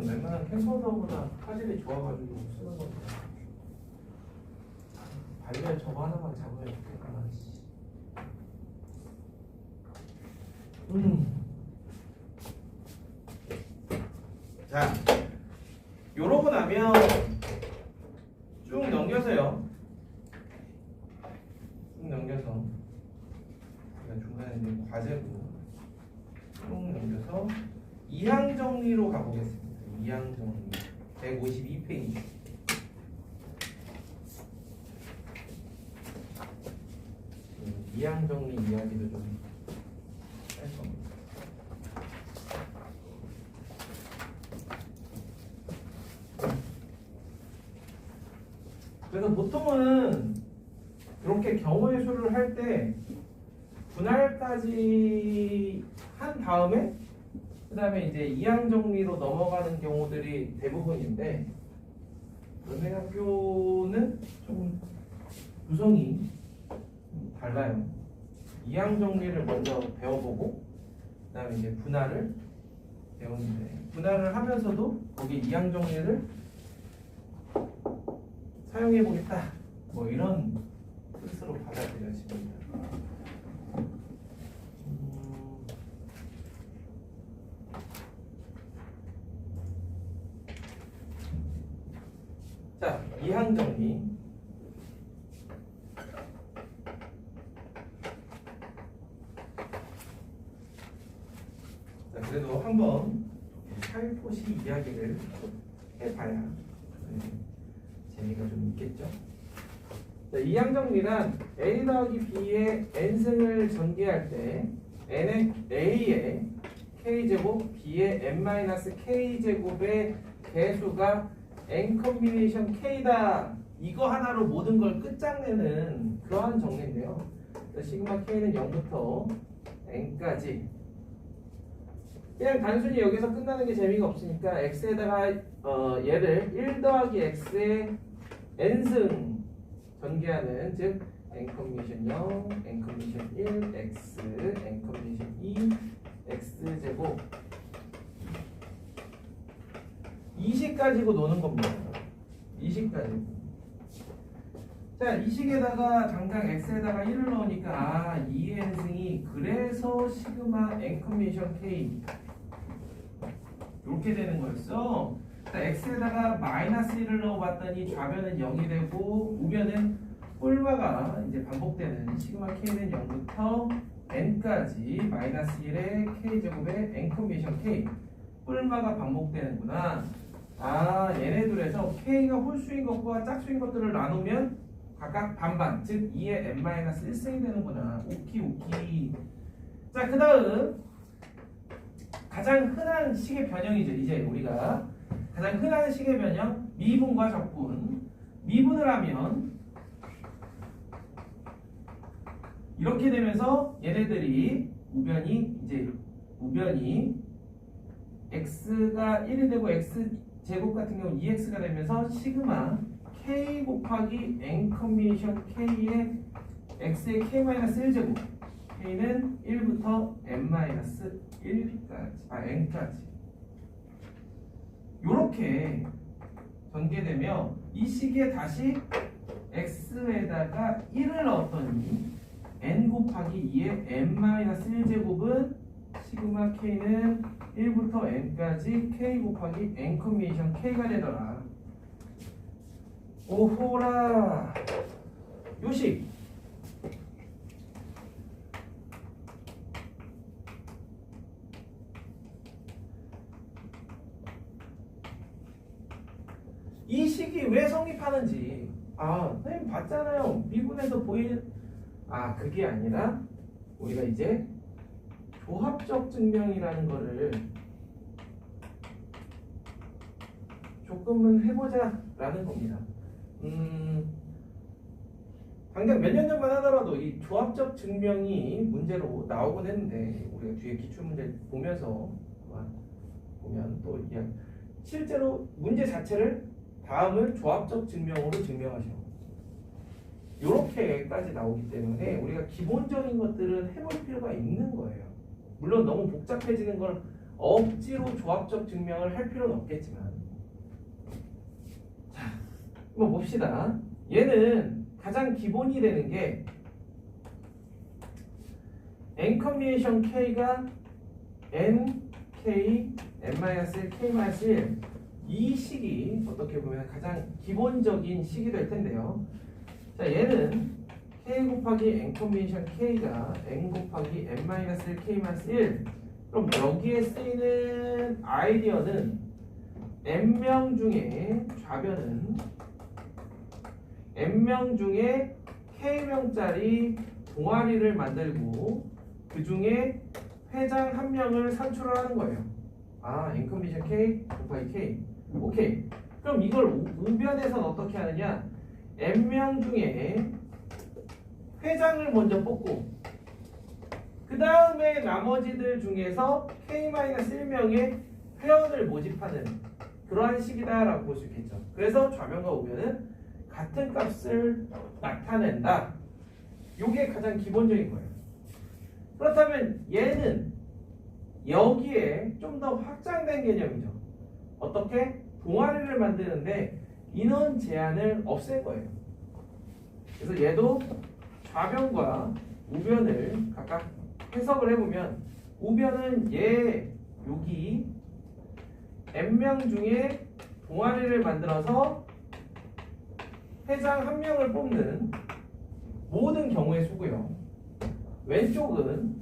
저는 웬만한 캠퍼서보다 화질이 좋아가지고 쓰는 건데 발열 저거 하나만 잡으면 좋겠구나. 자, 요러고 나면 쭉 넘겨서요. 쭉 넘겨서 중간에 이제 과제고 쭉 넘겨서 이항 정리로 가보겠습니다. 이항 정리 152페이지. 이항 정리 이야기도 좀 할 겁니다. 그래서 보통은 이렇게 경우의 수를 할 때 분할까지 한 다음에 그 다음에 이제 이항 정리로 넘어가는 경우들이 대부분인데 연세학교는 좀 구성이 달라요. 이항 정리를 먼저 배워보고 그 다음에 이제 분할을 배우는데 분할을 하면서도 거기 이항 정리를 사용해 보겠다 뭐 이런 뜻으로 받아들여집니다. 자, 이항 정리. 자, 그래도 한번 살포시 이야기를 해봐야 재미가 좀 있겠죠. 자, 이항 정리란 a 더하기 b의 n승을 전개할 때 n의 a의 k제곱 b의 n-k제곱의 개수가 n 컨비네이션 k다. 이거 하나로 모든 걸 끝장내는 그러한 정리인데요. 시그마 k는 0부터 n까지 그냥 단순히 여기서 끝나는 게 재미가 없으니까 x에다가 얘를 1 더하기 x의 n승 전개하는 즉 n 컨비네이션 0, n 컨비네이션 1, x, n 컨비네이션 2, x제곱 이식 가지고 노는 겁니다. 이식 가지고. 자, 이식에다가 당장 x에다가 1을 넣으니까 2n승이 그래서 시그마 n 컨비네이션 k 이렇게 되는 거였어. 자, x에다가 마이너스 1을 넣어봤더니 좌변은 0이 되고 우변은 폴마가 이제 반복되는 시그마 k는 0부터 n까지 마이너스 1의 k제곱의 n 컨비네이션 k 폴마가 반복되는구나. 아, 얘네들에서 k가 홀수인 것과 짝수인 것들을 나누면 각각 반반, 즉 2의 n-1승이 되는구나. 오키. 자, 그 다음 가장 흔한 식의 변형이죠. 이제 우리가 가장 흔한 식의 변형 미분과 적분. 미분을 하면 이렇게 되면서 얘네들이 우변이 x가 1이 되고 x 제곱 같은 경우 2x가 되면서 시그마 k 곱하기 n 컨비네이션 k의 x의 k-1제곱 k는 1부터 n-1까지 n까지 요렇게 전개되며 이 식에 다시 x에다가 1을 넣었더니 n 곱하기 2의 n-1제곱은 시그마 k는 1부터 n까지 k 곱하기 n 컨비네이션 k가 되더라. 오호라. 요식. 이 식이 왜 성립하는지 선생님 봤잖아요. 미분에서 보이는 그게 아니라 우리가 이제 조합적 증명이라는 거를 조금은 해보자 라는 겁니다. 당장 몇 년 전만 하더라도 이 조합적 증명이 문제로 나오곤 했는데 우리가 뒤에 기출문제 보면서 보면 또 실제로 문제 자체를 다음을 조합적 증명으로 증명하셔. 이렇게까지 나오기 때문에 우리가 기본적인 것들은 해볼 필요가 있는 거예요. 물론 너무 복잡해지는 걸 억지로 조합적 증명을 할 필요는 없겠지만, 자, 한번 봅시다. 얘는 가장 기본이 되는 게 n 컨비네이션 k가 n, k, n-1, k-1 이 식이 어떻게 보면 가장 기본적인 식이 될 텐데요. 자, 얘는 k 곱하기 n 컨비네이션 k가 n 곱하기 n-1, k-1 그럼 여기에 쓰이는 아이디어는 n명 중에 좌변은 n명 중에 k명짜리 동아리를 만들고 그 중에 회장 한 명을 산출을 하는 거예요. 아, n 컨비네이션 k 곱하기 k. 오케이. 그럼 이걸 우변에서는 어떻게 하느냐? n명 중에 회장을 먼저 뽑고 그 다음에 나머지들 중에서 k-1명의 회원을 모집하는 그러한 식이다라고 볼 수 있겠죠. 그래서 좌변과 우변은 같은 값을 나타낸다. 이게 가장 기본적인 거예요. 그렇다면 얘는 여기에 좀 더 확장된 개념이죠. 어떻게? 동아리를 만드는데 인원 제한을 없앨 거예요. 그래서 얘도 좌변과 우변을 각각 해석을 해보면 우변은 얘 여기 n명 중에 동아리를 만들어서 회장 한 명을 뽑는 모든 경우의 수고요. 왼쪽은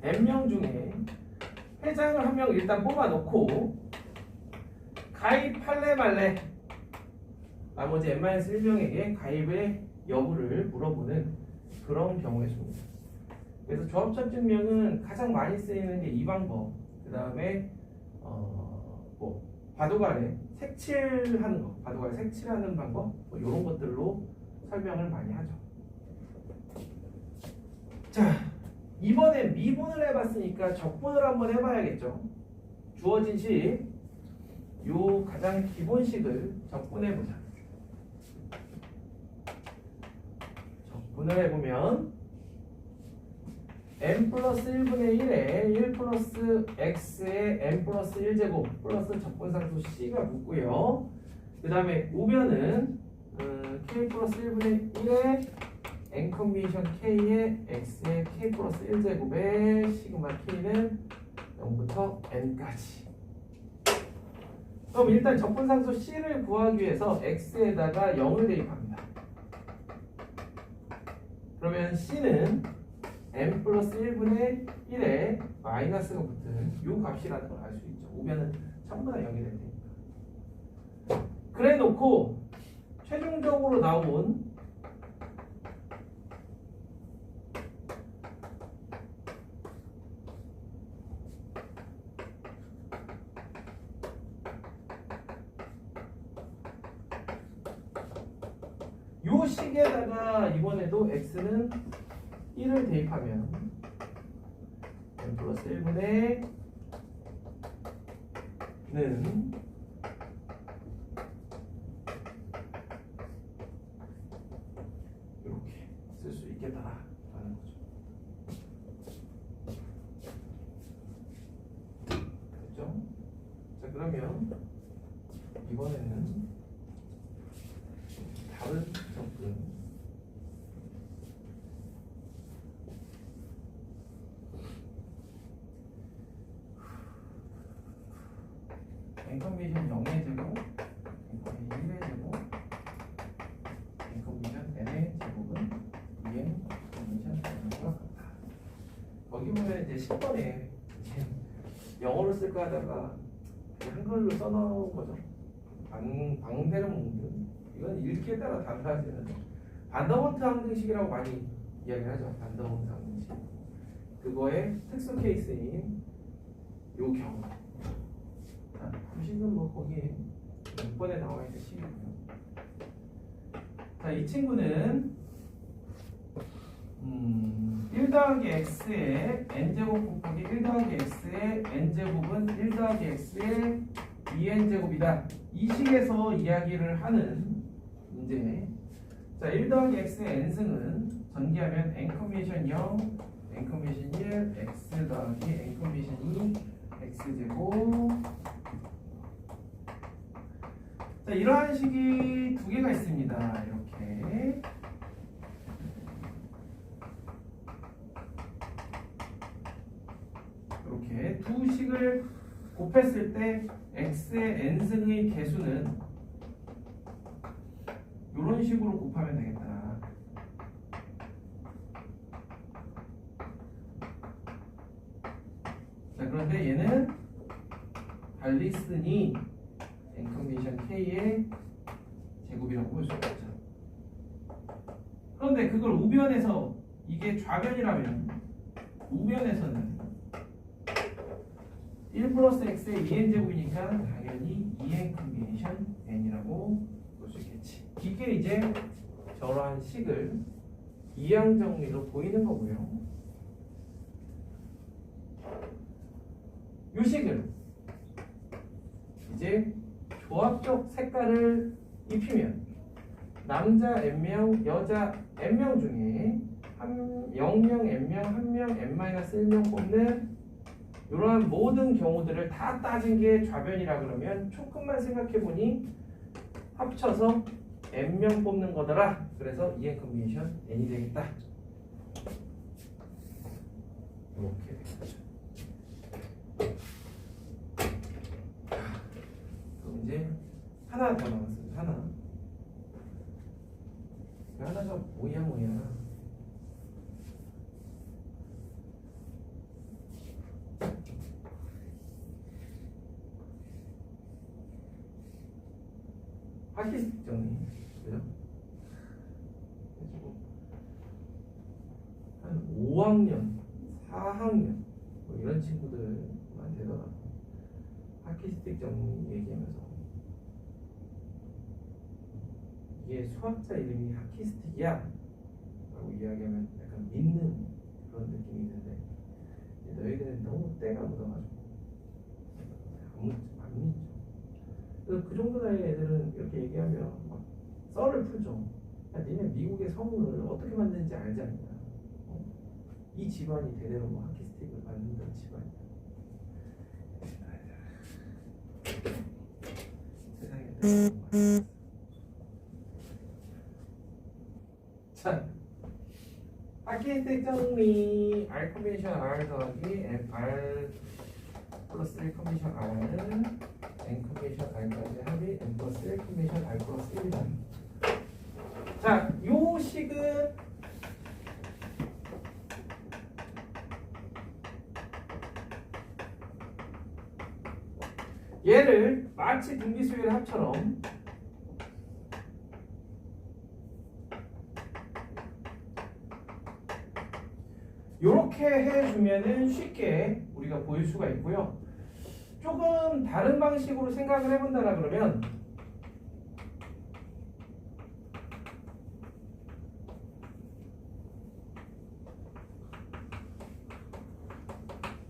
n명 중에 회장을 한 명 일단 뽑아놓고 가입할래 말래 나머지 n-1명에게 가입의 여부를 물어보는 그런 경우의 수입니다. 그래서 조합적 증명은 가장 많이 쓰이는 게 이 방법. 그 다음에 뭐 바둑알에 색칠하는 거, 바둑알에 색칠하는 방법, 뭐 이런 것들로 설명을 많이 하죠. 자, 이번엔 미분을 해봤으니까 적분을 한번 해봐야겠죠. 주어진 식, 요 가장 기본식을 적분해보자. 적분을 해보면 n 플러스 1분의 1에 1 플러스 x에 n 플러스 1제곱 플러스 적분상수 c가 붙고요. 그 다음에 우변은 k 플러스 1분의 1에 n 컨비네이션 k에 x에 k 플러스 1제곱에 시그마 k는 0부터 n까지. 그럼 일단 적분상수 c를 구하기 위해서 x에다가 0을 대입합니다. 그러면 c는 n 플러스 1분의 1에 마이너스가 붙은 이 값이라는 걸 알 수 있죠. 우변은 전부 다 0이 될 테니까. 그래 놓고 최종적으로 나온 요 식에다가 이번에도 x는 1을 대입하면 n 플러스 1분의 는 이렇게 쓸 수 있겠다라는 거죠. 됐죠? 자, 그러면 이번에는 다른 접근 n 컨비네이션 0의 제곱, n 컨비네이션 1의 제곱, n 컨비네이션 n의 제곱은 2n 컨비네이션 n과 같다. 거기 보면 이제 10번에 영어로 쓸까 하다가 한글로 써놓은 거죠. 방대를 먹는. 이건 읽기에 따라 달라지는 반더먼트 항등식이라고 많이 이야기를 하죠. 반더먼트 항등식. 그거의 특수 케이스인 요 경우. 식은 뭐 거기에 6번에 나와 있는 식이고요. 자, 이 친구는 1 더하기 x의 n제곱 곱하기 1 더하기 x의 n제곱은 1 더하기 x의 2n제곱이다. 이 식에서 이야기를 하는 문제. 자, 1 더하기 x의 n승은 전개하면 n 컨비네이션 0, n 컨비네이션 1, x 더하기 n 컨비네이션 2, x제곱. 자, 이러한 식이 두 개가 있습니다. 이렇게. 이렇게 두 식을 곱했을 때 x의 n승의 개수는 이런 식으로 곱하면 되겠다. 자, 그런데 얘는 달리 쓰니 n 컨비션 k의 제곱이라고 볼 수 있죠. 그런데 그걸 우변에서 이게 좌변이라면 우변에서는 1 플러스 x의 2n 제곱이니까 당연히 2n 컨비네이션 n이라고 볼 수 있겠지. 이게 이제 저러한 식을 이항 정리로 보이는 거고요. 이 식을 이제 조합적 색깔을 입히면 남자 n명, 여자 n명 중에 0명, n명, 1명, n-1명 뽑는 이러한 모든 경우들을 다 따진 게 좌변이라 그러면 조금만 생각해보니 합쳐서 n명 뽑는 거더라. 그래서 EN 컨비네이션 n이 되겠다. 이렇게 되겠죠. 그럼 이제 하나 더 남았습니다. 하나가 뭐야. 하키스틱 정리. 그죠? 한 5학년, 4학년 뭐 이런 친구들만 되더라고. 하키스틱 정리 얘기하면서 이게 수학자 이름이 하키스틱이야 라고 이야기하면 약간 믿는 그런 느낌이 있는데 너희들은 너무 때가 묻어가지고 안 믿죠. 그래서 그 정도 나이 애들은 이렇게 얘기하면 막 썰을 풀죠. 야, 니네 미국의 성을 어떻게 만드는지 알지 않냐. 이 집안이 대대로 뭐 하키스틱을 만든다는 집안이야. 세상에. 자, 하키스틱 정리. R 컨비네이션 R 더하기 R 플러스 1 컨비네이션 R은 n 컨비네이션 R까지 합이 n 플러스 1 컨비네이션 R 플러스 1이다. 자, 요 식은 얘를 마치 등비수열의 합처럼 이렇게 해주면은 쉽게 우리가 보일 수가 있고요. 조금 다른 방식으로 생각을 해본다라 그러면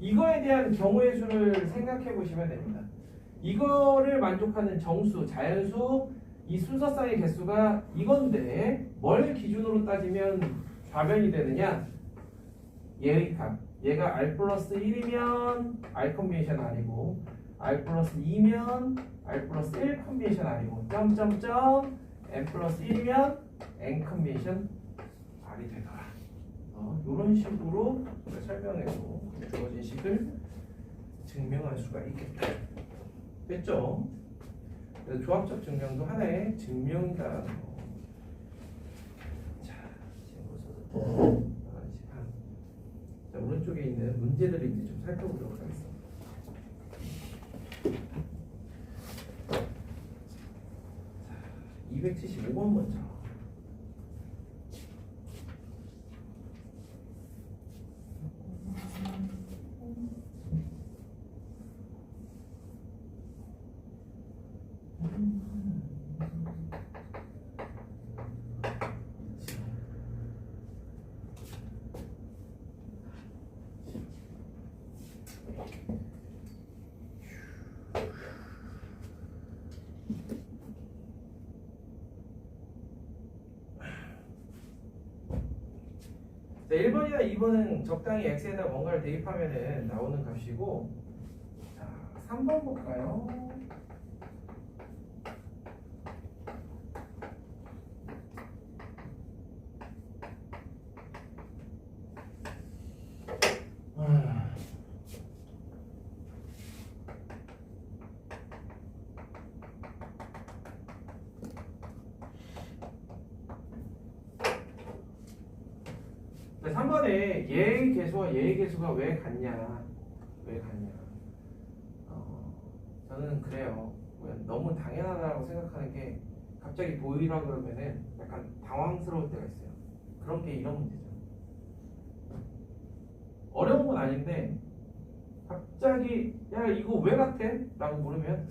이거에 대한 경우의 수를 생각해 보시면 됩니다. 이거를 만족하는 정수, 자연수, 이 순서쌍의 개수가 이건데 뭘 기준으로 따지면 좌변이 되느냐? 얘의 값. 얘가 R 플러스 1이면 R 컨비네이션 R이고 R 플러스 2면 R 플러스 1 컨비네이션 R이고 점점점 N 플러스 1이면 N 컨비네이션 R이 되더라. 이런 식으로 설명해서 주어진 식을 증명할 수가 있겠다. 됐죠? 그래서 조합적 증명도 하나의 증명이다. 자, 지금 자, 오른쪽에 있는 문제들을 이제 좀 살펴보도록 하겠습니다. 자, 275번 먼저. 자, 1번이나 2번은 적당히 x에다 뭔가를 대입하면 나오는 값이고 3번 볼까요? 네, 3번에 얘의 개수와 얘의 개수가 왜 같냐? 왜 같냐? 저는 그래요. 너무 당연하다고 생각하는 게 갑자기 보이라 그러면은 약간 당황스러울 때가 있어요. 그런 게 이런 문제죠. 어려운 건 아닌데 갑자기 야 이거 왜 같아? 라고 물으면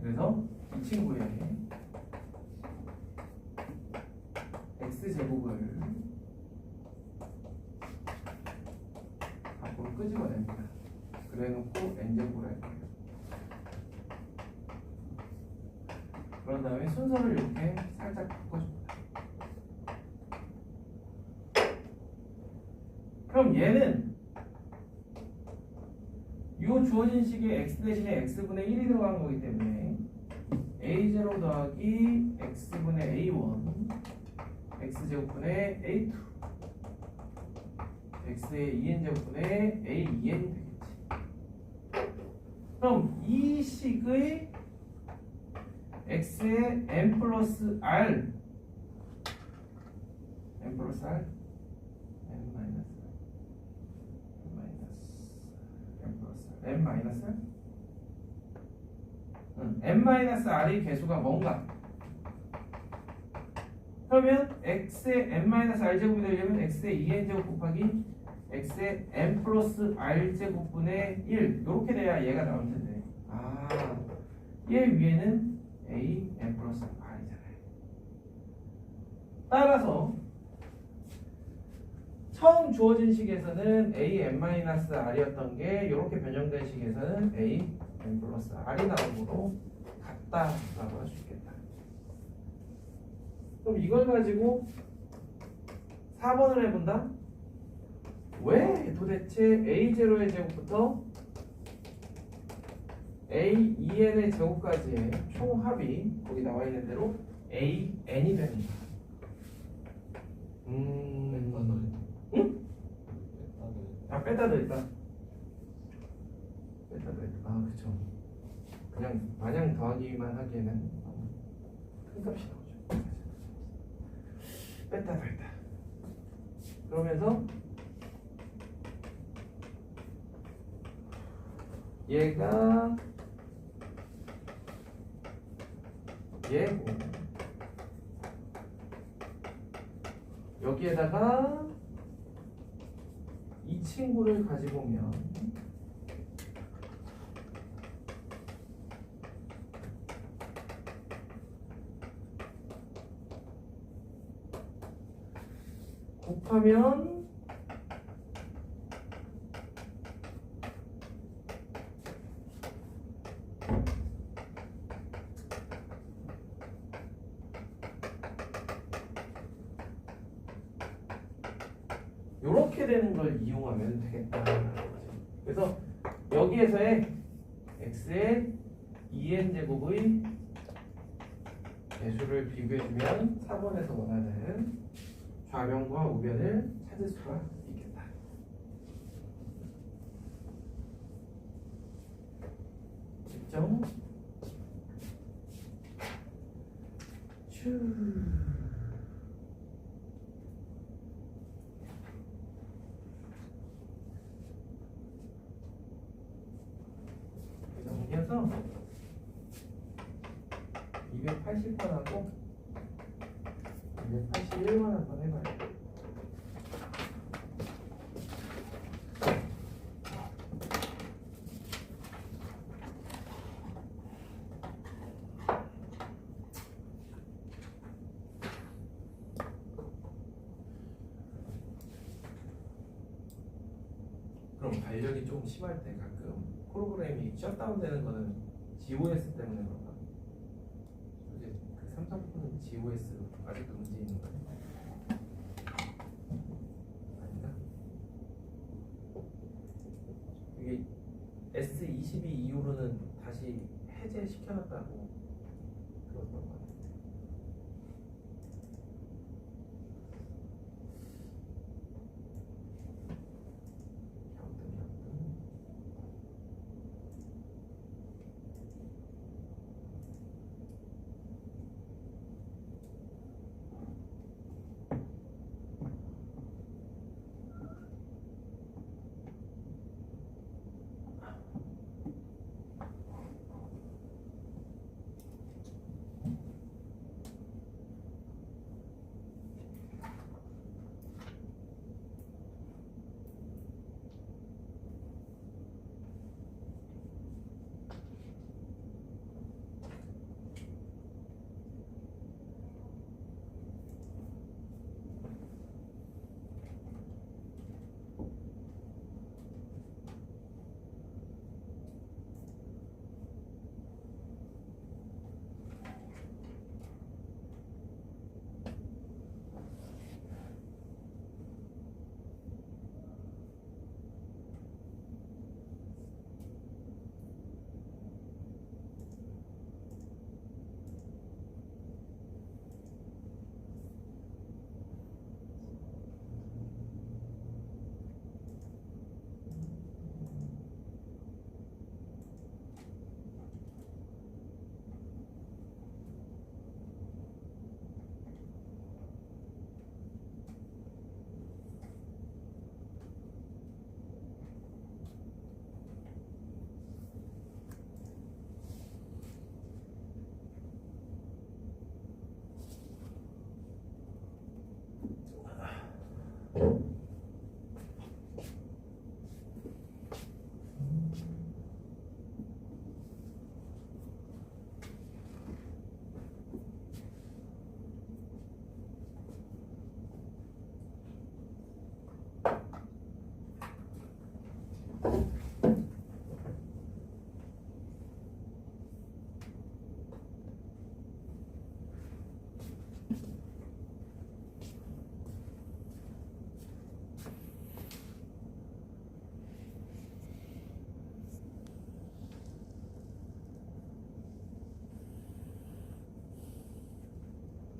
그래서 이 친구의 x제곱을 앞으로 끄집어냅니다. 그래놓고 n제곱을 할게요. 그런 다음에 순서를 이렇게 살짝 바꿔줍니다. 그럼 얘는 이 주어진 식에 x 대신에 x분의 1이 들어간 거기 때문에 a0 더하기 x분의 a1 x제곱분의 a2 x의 2n제곱분의 a2n이 되겠지. 그럼 이 식의 x의 n 플러스 r n 플러스 r n 마이너스 n 마이너스 r n 마이너스 r의 개수가 뭔가? 그러면 x의 n 마이너스 r 제곱이 되려면 x의 2n 제곱 곱하기 x의 n 플러스 r 제곱분의 1 이렇게 돼야 얘가 나올 텐데 얘 위에는 a n 플러스 r이잖아요. 따라서 처음 주어진 식에서는 a n 마이너스 r이었던 게 이렇게 변형된 식에서는 a n 플러스 r이 나오므로 같다라고 할 수 있겠다. 그럼 이걸 가지고 4번을 해본다? 왜 도대체 a0의 제곱부터 a2n의 제곱까지의 총합이 거기 나와 있는 대로 an이 됩니다. 응? 뺐다 더했다. 그쵸. 그냥 마냥 더하기만 하기에는 큰 값이 나오죠. 뺐다 더했다. 그러면서 얘가 얘고 여기에다가 이 친구를 가지고 오면 곱하면 이렇게 되는 걸 이용하면 되겠다. 그래서 여기에서의 x의 2n 제곱의 배수를 비교해주면 4번에서 원하는 좌변과 우변을 찾을 수가 있겠다. 됐죠? 넘겨서 280번하고 281번 한번 해봐요. 그럼 발력이 조금 심할 때 가끔 프로그램이 셧다운 되는 거는 GOS 때문에 그런가? 이제 그 삼성폰은 GOS 아직도 문제 있는 거네. 아닌가? 이게 S22 이후로는 다시 해제시켜놨다고